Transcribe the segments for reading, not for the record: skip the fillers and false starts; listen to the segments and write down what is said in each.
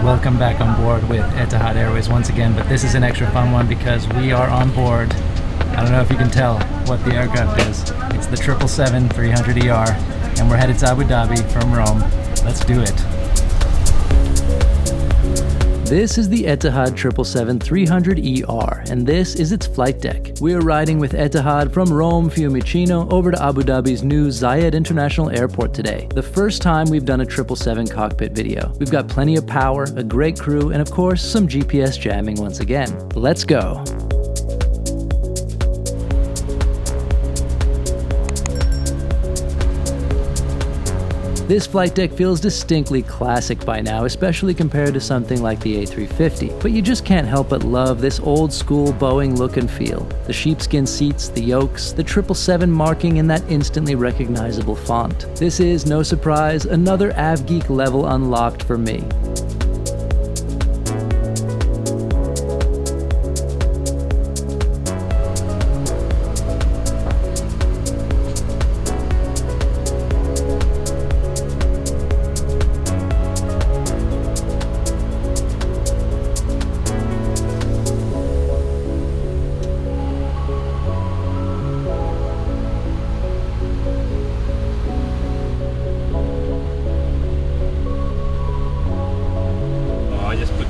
Welcome back on board with Etihad Airways once again, but this is an extra fun one because we are on board. I don't know if you can tell what the aircraft is. It's the 777-300ER, and we're headed to Abu Dhabi from Rome. Let's do it. This is the Etihad 777-300ER, and this is its flight deck. We are riding with Etihad from Rome Fiumicino over to Abu Dhabi's new Zayed International Airport today. The first time we've done a 777 cockpit video. We've got plenty of power, a great crew, and of course, some GPS jamming once again. Let's go. This flight deck feels distinctly classic by now, especially compared to something like the A350. But you just can't help but love this old school Boeing look and feel. The sheepskin seats, the yokes, the 777 marking in that instantly recognizable font. This is, no surprise, another AvGeek level unlocked for me.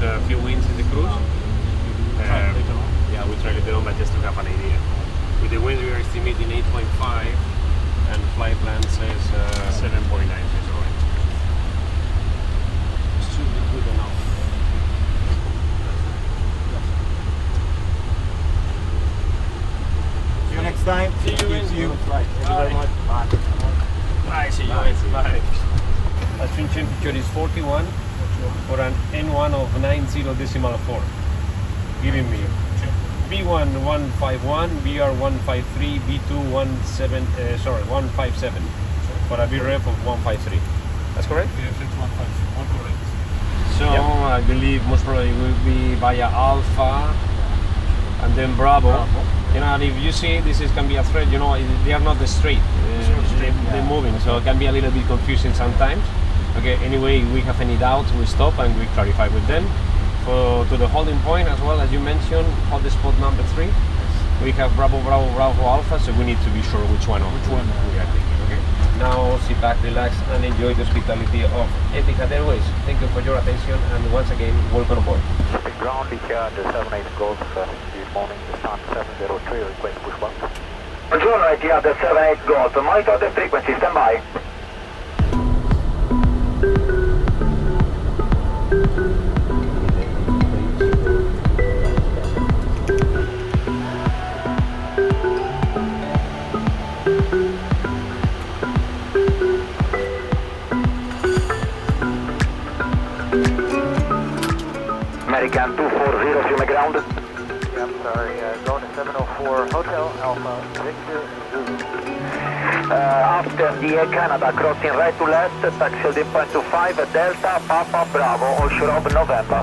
A few winds in the cruise. Yeah, we try later on, but just to have an idea. With the winds, we are estimating 8.5, and flight plan says 7.9. So it's alright. Should be good enough. See you next time. See you. See you. Thank you very much. Bye. Bye. See you. Bye. Altitude temperature is 41. For an N1 of 90.4, giving me B1 151, BR 153, B2 157 for a VREF of 153. That's correct? Yes, it's 151, correct. So I believe most probably will be via Alpha and then Bravo. You know, and if you see this can be a threat, you know, they are not straight. They're moving, so it can be a little bit confusing sometimes. Okay, anyway, we have any doubt, we stop and we clarify with them. To the holding point, as well as you mentioned, hold the spot number 3. We have Bravo, Alpha, so we need to be sure which one we are taking, okay? Now sit back, relax, and enjoy the hospitality of Etihad Airways. Thank you for your attention, and once again, welcome aboard. Ground Etihad 78 Golf, good morning, Sun 703, request push button. Buongiorno Etihad 78 Golf, monitor the frequency, stand by. American 240 Fiume ground. Yeah, I'm sorry, going to 704 Hotel Alpha Victor Zulu. After the Air Canada crossing right to left, taxi holding point 25 Delta Papa Bravo, onshore of November.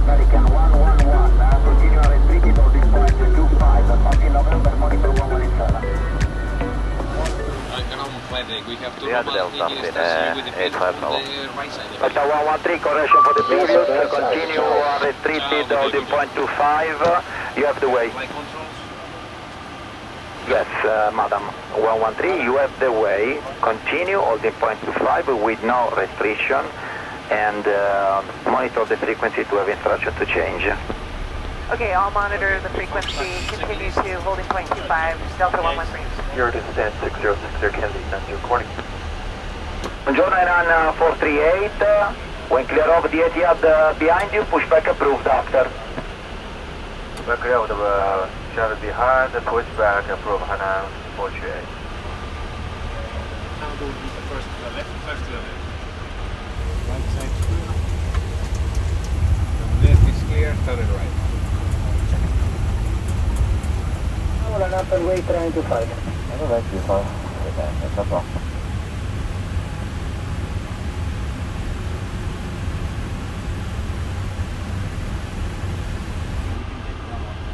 American 111, continue restricted holding point 25, passing November, monitor 117. We have to Delta, 113, correction for the previous, continue restricted holding point 25, you have the way. Yes, madam, 113, you have the way, continue holding point 25 with no restriction, and monitor the frequency to have instruction to change. Okay, I'll monitor the frequency, continue to holding point 25, Delta 113. You're to stand 6060 Kennedy, that's your recording. Buongiorno, Iran 438, when clear of the Etihad behind you, pushback approved after. We're clear of the shutter behind, pushback approved, Hana 438. Now go first to the left, first to the left. Right side clear. The left is clear, turn it right. Ora un upper way trying to fight. That's fine. That's all.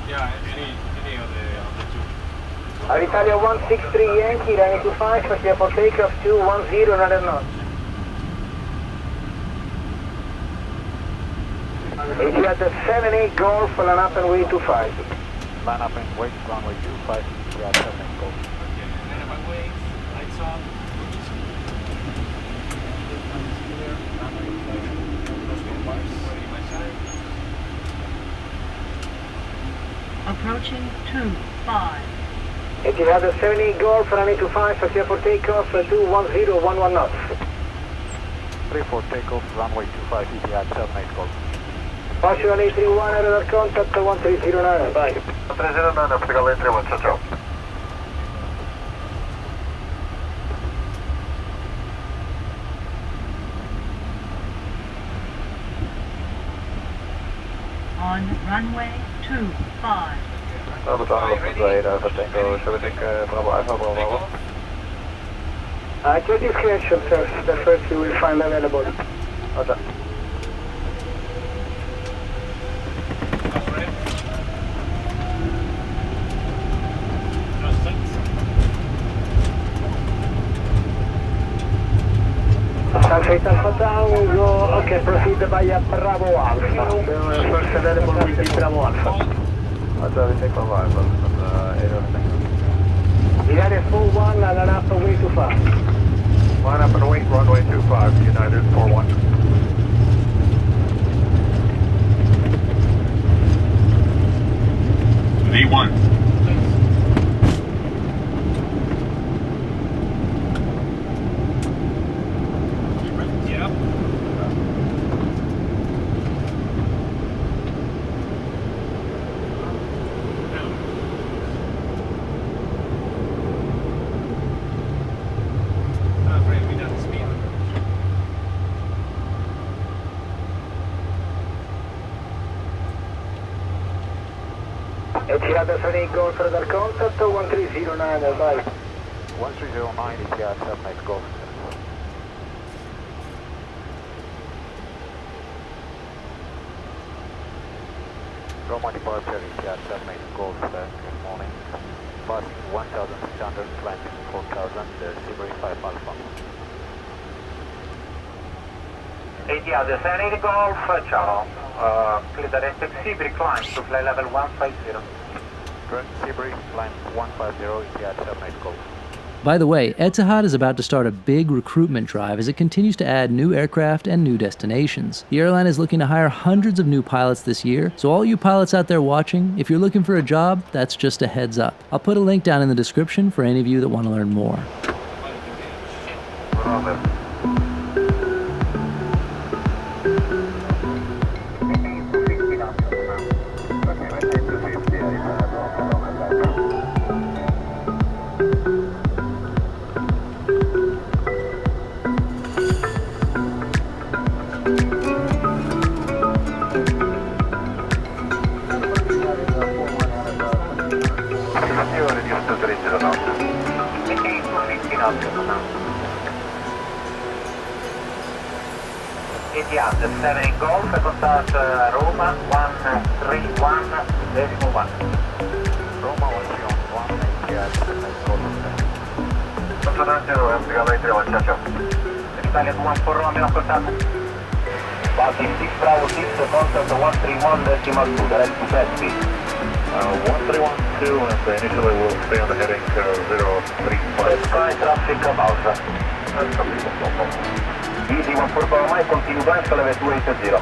Yeah, any of the two. Italia 163 Yankee, running 25, clear for takeoff 210, another knot. Etihad 78 Golf, line up and way 25. Line up and wait, runway 25, yeah, 7 Golf. Approaching 25. Etihad 78 Golf, running 25, clear for takeoff 210, 11 knots. 34 takeoff, runway 25, Etihad 78 Golf. Partial 831, radar contact 1309, bye. 309, optical 831, ciao ciao. On runway 25. Bravo Tango, Zayed, Alpha Tango, shall we take Bravo Alpha, Bravo Bravo? Get discretion first, the first you will find available. Roger. Sunset Alpha Tango, okay, proceed via Bravo Alpha. The first available will be Bravo Alpha. Roger, we take Bravo Alpha, 8 Tango. United 41, line up way 25. Line up and wait, runway 25, United 41. V1. Etihad 78 Golf, radar contact 1309, bye. 1309, Etihad 78 Golf. Roma departure, Etihad 78 Golf, good morning. Passing 1,600, climbing 4,000, Seabury 5 Alpha. Etihad 78 Golf, ciao. Clear direct Seabury, climb to flight level 150. Current Seabury, climb 150, Etihad 78 Golf. By the way, Etihad is about to start a big recruitment drive as it continues to add new aircraft and new destinations. The airline is looking to hire hundreds of new pilots this year, so all you pilots out there watching, if you're looking for a job, that's just a heads up. I'll put a link down in the description for any of you that want to learn more. Etihad 78 Golf, contact Roma 131.1. Roma 131, Etihad 78 Golf. Contact 831, ciao ciao. Italia 24 Romeo, contact. Passing 6 Bravo 6, contact 131.2, direct to Pesci. 1312, and initially we'll stay on the heading 035. Sky traffic about. Easy 144 Mike, continue back to level 280.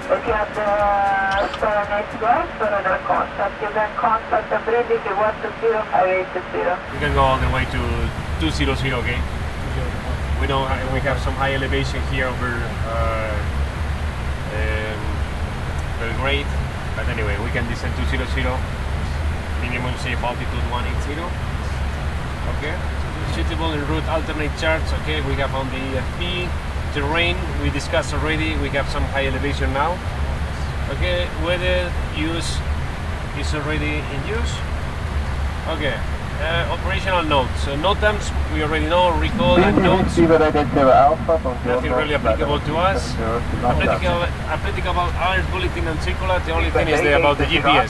Etihad 78 Golf, another contact. You can contact the bridge if you want to 0580. We can go all the way to 200, okay? We have some high elevation here over Belgrade, but anyway, we can descend 200, minimum safe altitude 180. Okay, suitable en route alternate charts. Okay, we have on the FP terrain we discussed already. We have some high elevation now. Okay, weather use is already in use. Okay, Operational notes. NOTAMs, we already know, recall and notes. Nothing really applicable to us. Applicable hours, bulletin and circular. The only thing is about the GPS.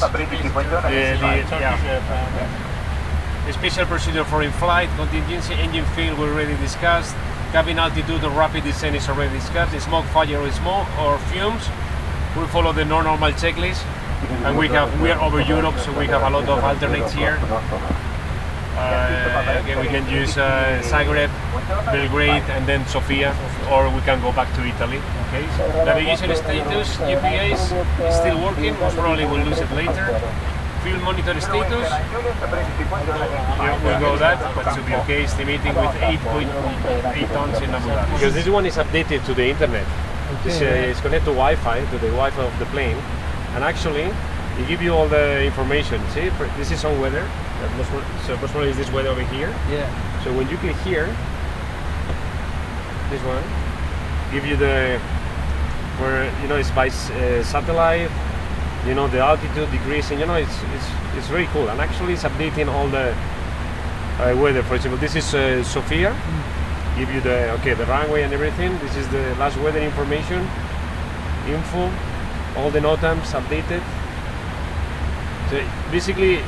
The special procedure for in-flight, contingency, engine fail we already discussed. Cabin altitude or rapid descent is already discussed. The smoke, fire or smoke or fumes. We follow the normal checklist. And we are over Europe, so we have a lot of alternates here. Again, we can use Zagreb, Belgrade, and then Sofia, or we can go back to Italy. Okay. Navigation status, GPS is still working. Most probably we'll lose it later. Fuel monitor status. We'll go that, but should be okay. Estimating with 8.8 tons in Abu Dhabi. Because this one is updated to the internet. It's connected to Wi-Fi, to the Wi-Fi of the plane. And actually, it gives you all the information. See, this is some weather. So most probably is this weather over here. Yeah. So when you click here, this one, give you the, where it's by satellite. The altitude decreasing. It's very cool. And actually, it's updating all the weather. For example, this is Sofia. Give you the runway and everything. This is the last weather information, info. All the NOTAMs updated. So basically,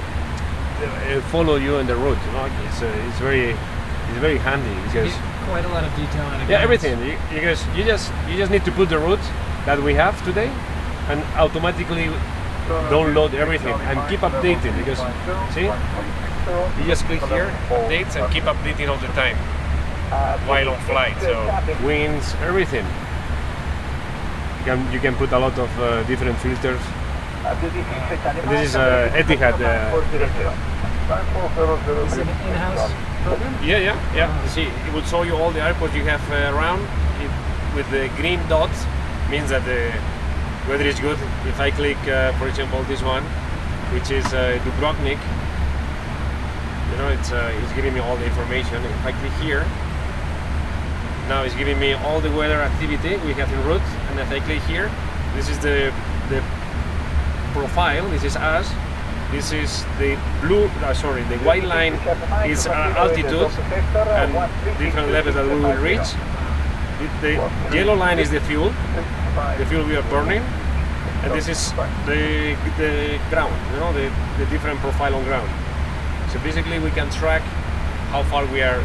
follow you on the route. It's very handy because quite a lot of detail on it. Yeah, everything. Because you just need to put the route that we have today, and automatically download everything and keep updating. Because see, you just click here, updates, and keep updating all the time while on flight. So winds, everything. You can put a lot of different filters. This is Etihad. Is it an in-house program? Yeah. You see, it will show you all the airports you have around. With the green dots, means that the weather is good. If I click, for example, this one, which is Dubrovnik, it's giving me all the information. If I click here, now it's giving me all the weather activity we have en route, and if I click here, this is the profile. This is us. This is the the white line is altitude and different levels that we will reach. The yellow line is the fuel we are burning, and this is the ground. The different profile on ground. So basically, we can track how far we are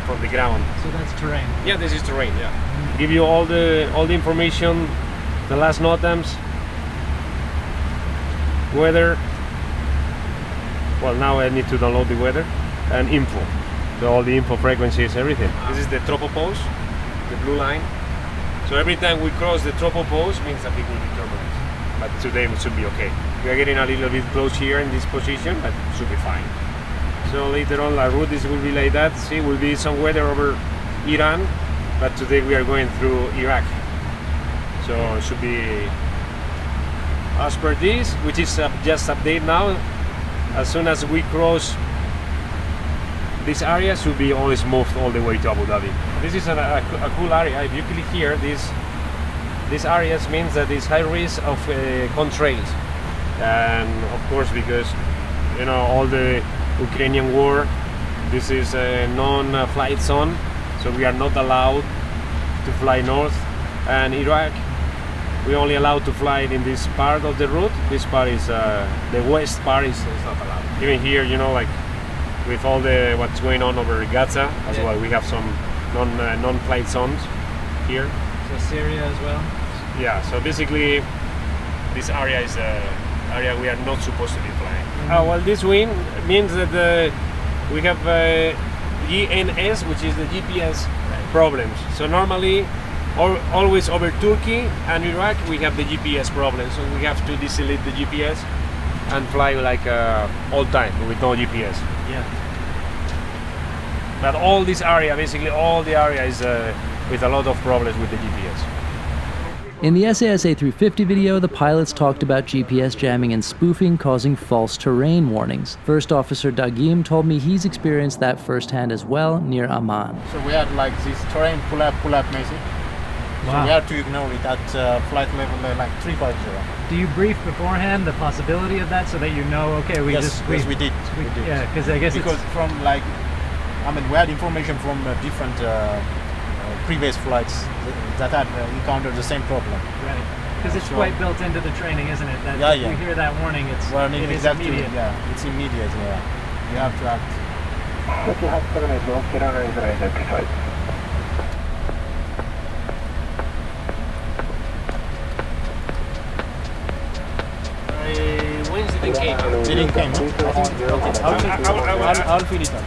from the ground. So that's terrain. Yeah, this is terrain. Yeah, give you all the information, the last NOTAMs, weather. Well, now I need to download the weather and info. So all the info, frequencies, everything. This is the tropopause, the blue line. So every time we cross the tropopause means that it will be turbulence. But today it should be okay. We are getting a little bit close here in this position, but it should be fine. So later on, our route will be like that. See, will be some weather over Iran, but today we are going through Iraq. So it should be as per this, which is just update now. As soon as we cross this area, should be all smooth all the way to Abu Dhabi. This is a cool area. If you click here, these areas means that it's high risk of contrails, and of course because all the Ukrainian war, this is a non-flight zone, so we are not allowed to fly north. And Iraq, we only allowed to fly in this part of the route. This part is the west part is not allowed. Even here, like with all the what's going on over Gaza as well, we have some non-flight zones here. So Syria as well. Yeah. So basically, this area is area we are not supposed to be flying. Well, this wind means that we have GNS, which is the GPS problems. So normally, always over Turkey and Iraq, we have the GPS problem. So we have to deselect the GPS and fly like all time with no GPS. Yeah. But all this area, basically all the area is with a lot of problems with the GPS. In the SAS A350 video, the pilots talked about GPS jamming and spoofing causing false terrain warnings. First Officer Dagim told me he's experienced that firsthand as well near Amman. So we have like this terrain pull up message. So Wow. we have to ignore it at flight level like 350. Do you brief beforehand the possibility of that so that you know, okay, we Yes, just... yes, we did. we- We did. Yeah, because I guess Because it's... from like, I mean, we had information from different previous flights that had encountered the same problem. Right. Because it's Sure. quite built into the training, isn't it? That Yeah, if yeah. we hear that warning, it is exactly, immediate. yeah, it's immediate. Yeah, you have to act. Etihad 780, get on is identified. When's it in came? Didn't come. I'll fill it up.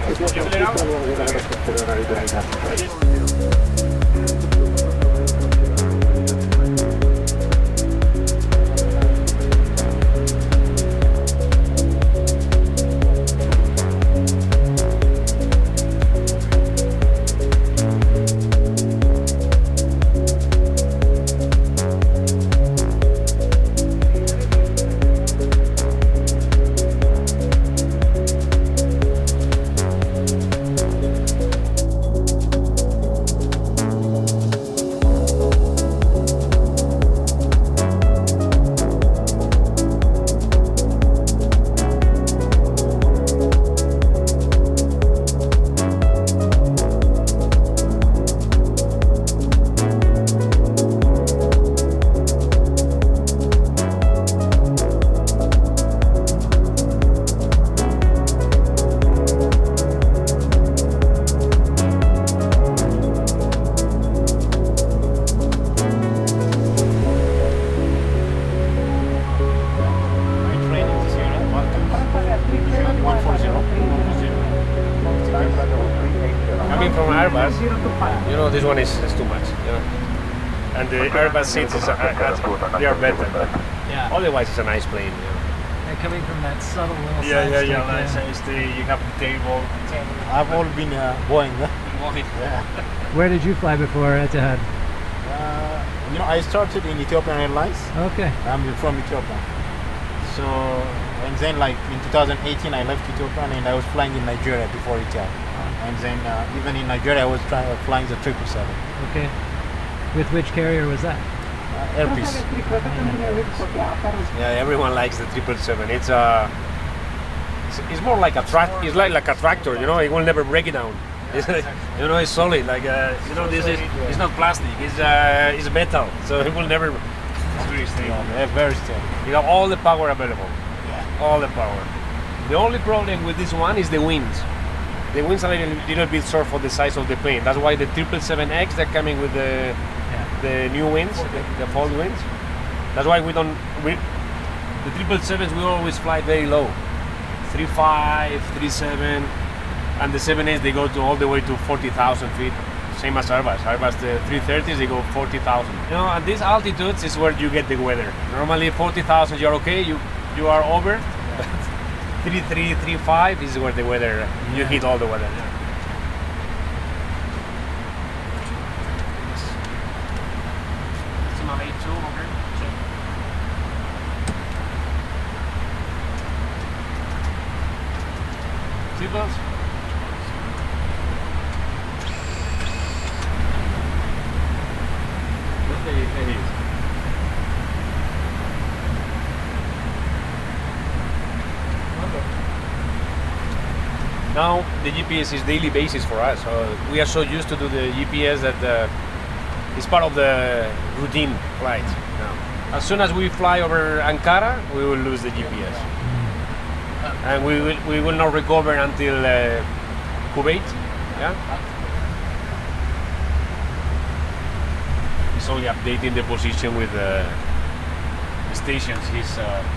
Coming from Airbus, you know, this one is too much. You know? And the Airbus seats, they are better. But Yeah. otherwise, it's a nice plane. You know? And coming from that subtle little Yeah, side yeah. stick, Nice. You have the table. I've all been Boeing. Yeah. Where did you fly before Etihad? You know, I started in Ethiopian Airlines. Okay. I'm from Ethiopia. So, and then like in 2018, I left Ethiopia and I was flying in Nigeria before Etihad. And then even in Nigeria, I was flying the 777. Okay. With which carrier was that? Airbus. Yeah, everyone likes the 777. It's more like a it's like a tractor. You know, it will never break it down. You know, it's solid. Like you know, this is it's not plastic. It's metal, so it will never. It's very stable. Yeah, very stable. You have all the power available. Yeah. All the power. The only problem with this one is the wings. The wings are a little bit short for the size of the plane. That's why the 777X, they're coming with the new wings, the fold wings. That's why the 777s we always fly very low. 3.5, 3.7, and the 7.8 they go to all the way to 40,000 feet. Same as Airbus. Airbus, the 330s, they go 40,000. You know, at these altitudes is where you get the weather. Normally 40,000 you're okay, you are over. 3.3, 3.5 is where the weather, you hit all the weather. Seatbelts? Now the GPS is daily basis for us. We are so used to do the GPS that it's part of the routine flight now. As soon as we fly over Ankara, we will lose the GPS, and we will not recover until Kuwait. Yeah. He's only updating the position with the stations.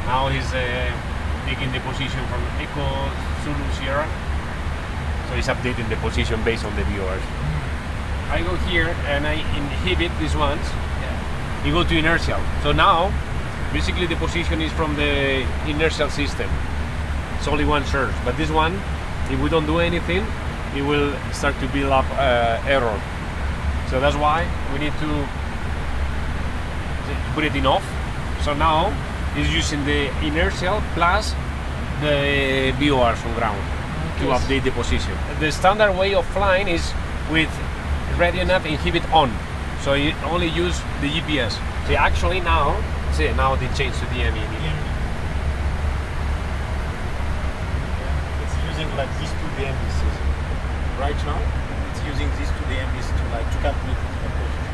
Now he's taking the position from Echo Zulu Sierra. So he's updating the position based on the viewers. I go here and I inhibit these ones. You go to inertial. So now, basically the position is from the inertial system. It's only one source. But this one, if we don't do anything, it will start to build up error. So that's why we need to put it in off. So now it's using the inertial plus the VORs on ground to update the position. The standard way of flying is with radio nav inhibit on. So you only use the GPS. See, actually now, see, now they changed to DME. It's using like these two DMEs. Right now, it's using these two DMEs to calculate its position.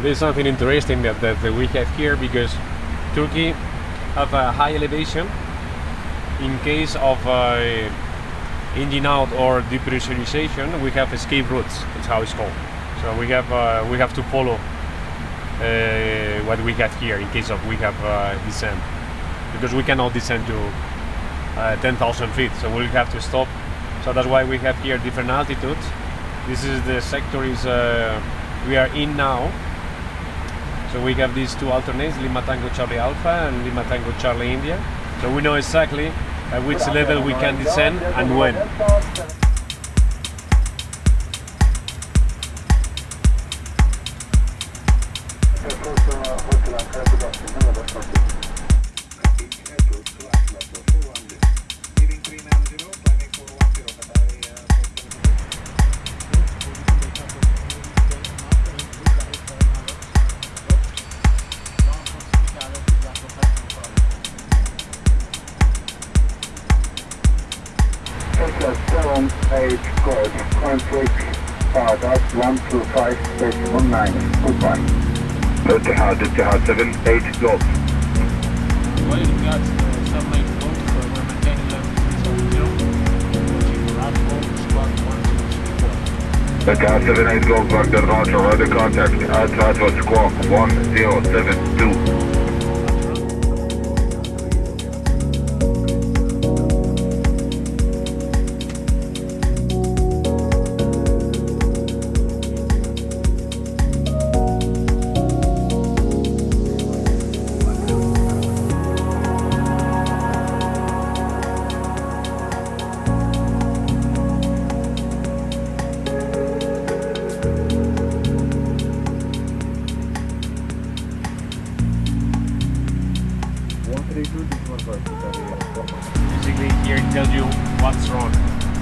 There's something interesting that we have here, because Turkey have a high elevation. In case of engine out or depressurization, we have escape routes. That's how it's called. So we have to follow what we have here in case of we have descent, because we cannot descend to 10,000 feet. So we'll have to stop. So that's why we have here different altitudes. This is the sector we are in now. So we have these two alternates, Lima Tango Charlie Alpha and Lima Tango Charlie India. So we know exactly at which level we can descend and when. Etihad 78 Golf. Well, got sunlight Golf, we're maintaining level 370. Etihad 78 Golf, Baghdad, Roger, radio contact. Outside was squawk 1072. Basically here it tells you what's wrong.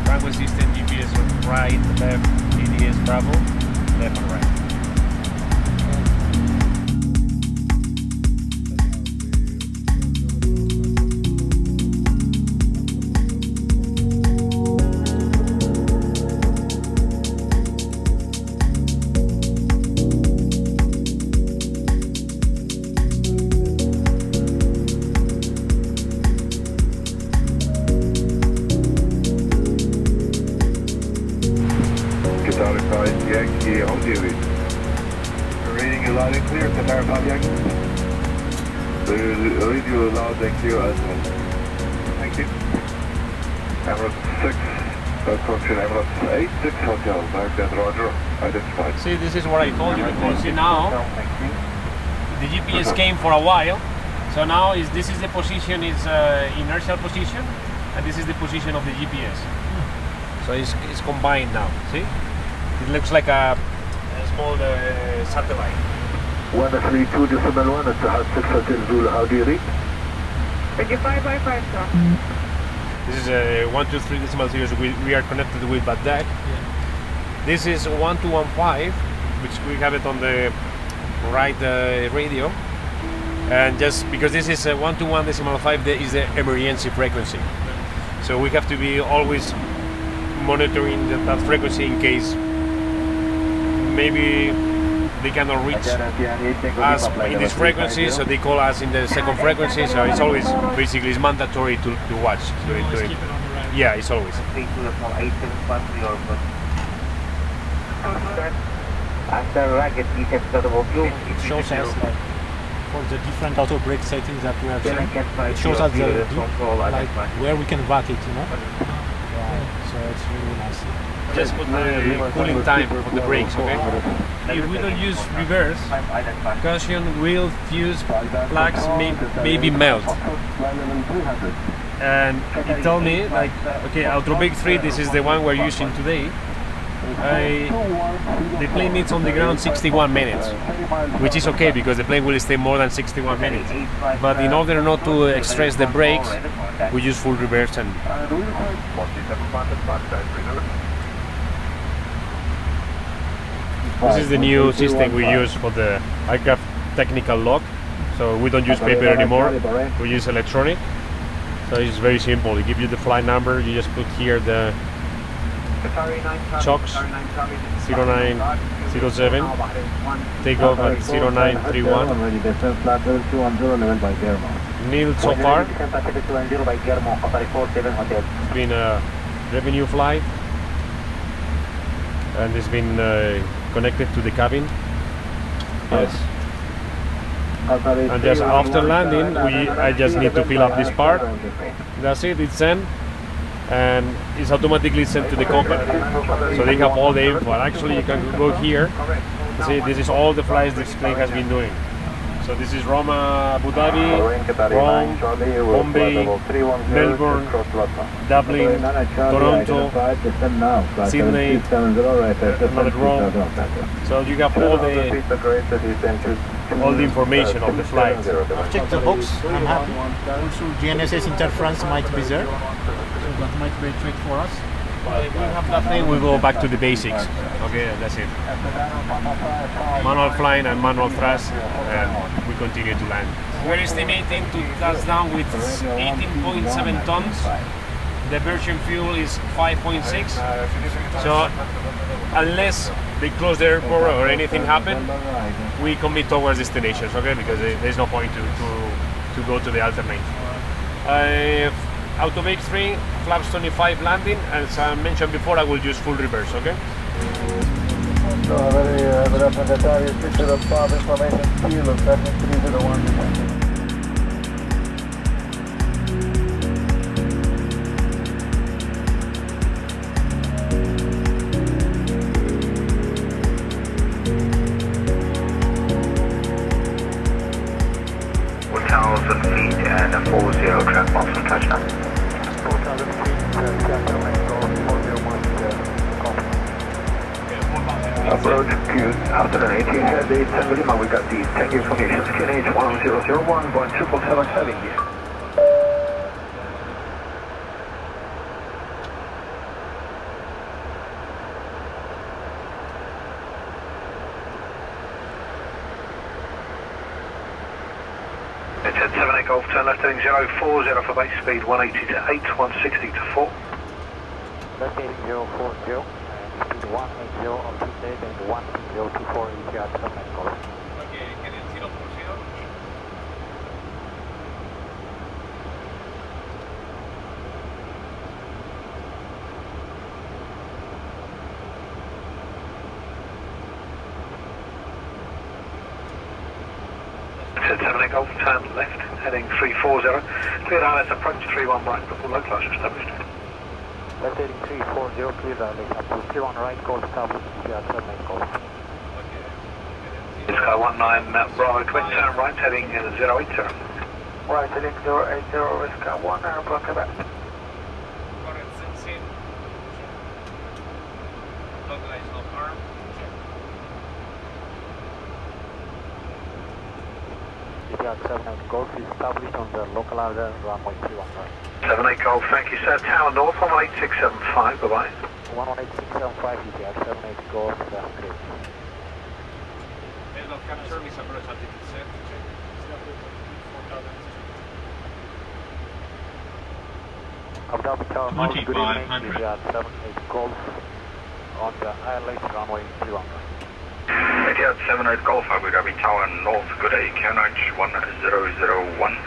Tranquil system, GPS right, left, ADS Bravo, left and right. Yankee, how do you read? Reading you loud and clear, Qatar Yankee. So you read you loud and clear as well. Thank you. Emirates 6, function Emirates 8, 6 Hotel, Baghdad, Roger, identified. See, this is what I told you before. See now, the GPS came for a while, so now this is the position, is inertial position, and this is the position of the GPS. So it's combined now, see? It looks like a small satellite. 132.1, Etihad 6 Hotel Zulu, how do you read? 55 star. This is a 123.0 we are connected with Baghdad. Yeah. This is 1215, which we have it on the right radio. And just because this is 121.5, there is the emergency frequency. So we have to be always monitoring that frequency in case maybe they cannot reach us in this frequency, so they call us in the second frequency. So it's always basically it's mandatory to watch. Yeah, it's always. It shows us like for the different auto brake settings that we have seen. It shows us like where we can vac it, you know. So it's really nice. Just put the cooling time of the brakes, okay? If we don't use reverse, caution, wheel, fuse, plugs maybe melt. And he told me, like, okay, Auto Brake 3, this is the one we're using today. The plane needs on the ground 61 minutes, which is okay because the plane will stay more than 61 minutes. But in order not to stress the brakes, we use full reverse and This is the new system we use for the aircraft technical log. So we don't use paper anymore, we use electronic. So it's very simple. It gives you the flight number, you just put here the chocks 0907, takeoff at 0931. Nil so far. It's been a revenue flight and it's been connected to the cabin. Yes. And just after landing, I just need to fill up this part. That's it, it's sent. And it's automatically sent to the cockpit. So they have all the info. And actually you can go here. See, this is all the flights this plane has been doing. So this is Rome, Abu Dhabi, Rome, Bombay, Melbourne, Dublin, Toronto, Sydney, another Rome. So you have all the information of the flights. I've checked the box, I'm happy. Also GNSS interference might be there. So that might be a trick for us. If we have that thing, we go back to the basics. Okay, that's it. Manual flying and manual thrust, and we continue to land. We're estimating to touch down with 18.7 tons. The version fuel is 5.6. So unless they close the airport or anything happen, we commit towards destinations, okay? Because there's no point to go to the alternate. Out of H3, flaps 25 landing, and as I mentioned before, I will use full reverse, okay? So very representative picture of FAB information field of 7301. 1,000 feet and a 40 track marks on touchdown. 4,000 feet, Captain Echo 401, Approach Q, after an Etihad 810 Lima, we got the tech information, QNH 1001, Boeing 777 here. Etihad 78 Golf, turn left heading 040 for base speed 180 to 8, 160 to 4. Left heading 040, and speed 180 on Tuesday, then 16024 Etihad 78 Golf. Okay, can you 040? Etihad 78 Golf, turn left heading 340. Clear ILS approach 31 right before low class established. Left heading 340, clear ILS up to 31 right, Golf established Etihad 78 Golf. Sky 19 Bravo, twin turn right heading 080. Right heading 080, Sky 1, airport Quebec. Correct, sensing. Localized no harm. Etihad 78 Golf is established on the local area runway 31 right. 78 Golf, thank you sir. Tower North 11875, bye bye. 11875 Etihad 78 Golf, that's great. Aircraft capture is approach altitude set. Abu Dhabi Tower North, good evening, Etihad 78 Golf on the ILS runway 31 right. Etihad 78 Golf, Abu Dhabi Tower North, good day, QNH 1001.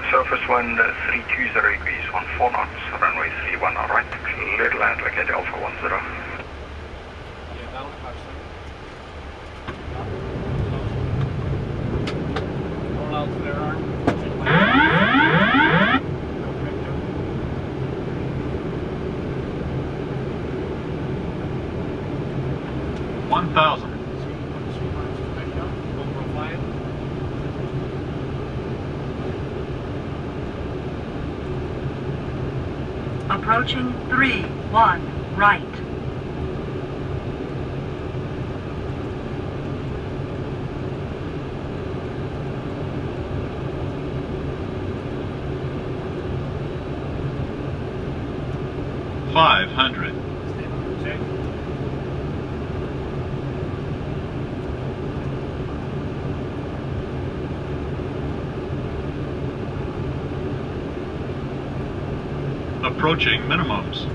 Surface wind 320 degrees, 14 knots, runway 31 right, clear to land, locate Alpha 10. Yeah, down, actually. Roll out flare arm. 1,000. Approaching 3-1 right. Approaching minimums.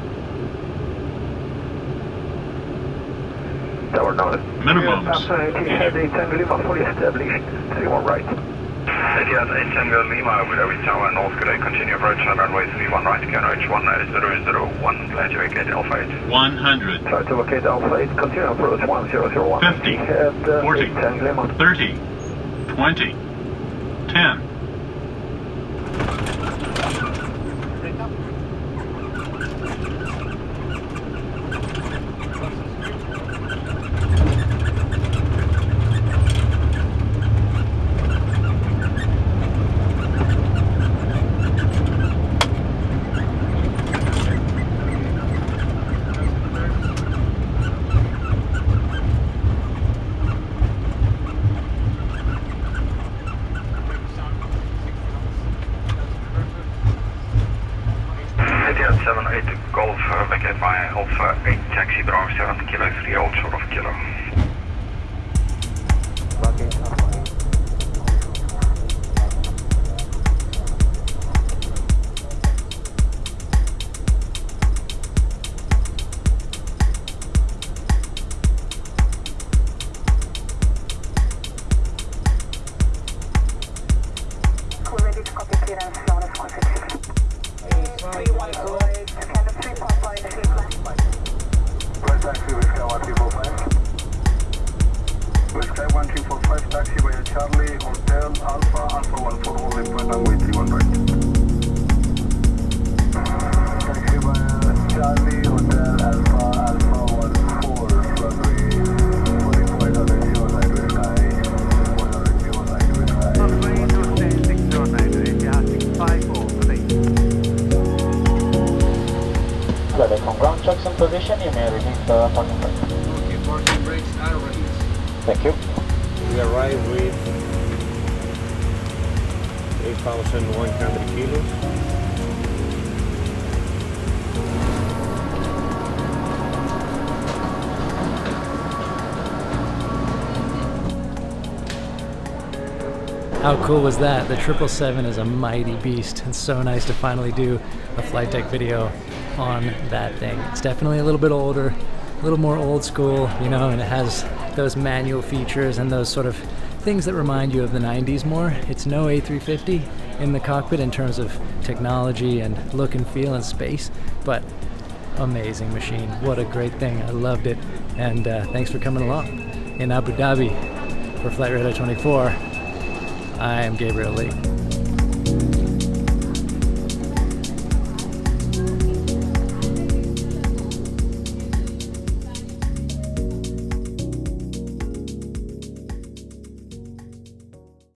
Tower noted. Minimums. Etihad 8 Lima fully established. 31 right. Etihad 8 Lima, Abu Dhabi Tower, North, good day, continue approach on runway 31 right, can reach 1001, plan to vacate Alpha 8. 100. Try to vacate Alpha 8, continue approach 1001. 50. Etihad 40. 8 Lima. 30. 20. 10. Etihad 78 Golf, vacate by Alpha 8 taxi Bravo 7 kilo 3 hold short of kilo. We're ready to copy clearance zone of concentrate. 318, scan of 3.5, Right taxi, Whiskey 1245. Whiskey 1245, taxi via Charlie, Hotel, Alpha 14, holding point runway 31 right. Taxi via Charlie, Hotel, Alpha 14, runway 40 point on the 0 side Whiskey. 0 side Whiskey. Runway 609, Etihad 654, From ground checks in position, you may release the parking brake. Okay, parking brakes are released. Thank you. We arrive with 8,100 kilos. How cool was that? The 777 is a mighty beast. It's so nice to finally do a flight deck video on that thing. It's definitely a little bit older, a little more old school, you know, and it has those manual features and those sort of things that remind you of the 90s more. It's no A350 in the cockpit in terms of technology and look and feel and space, but amazing machine. What a great thing. I loved it. And thanks for coming along. In Abu Dhabi for Flight Radar 24, I am Gabriel Lee.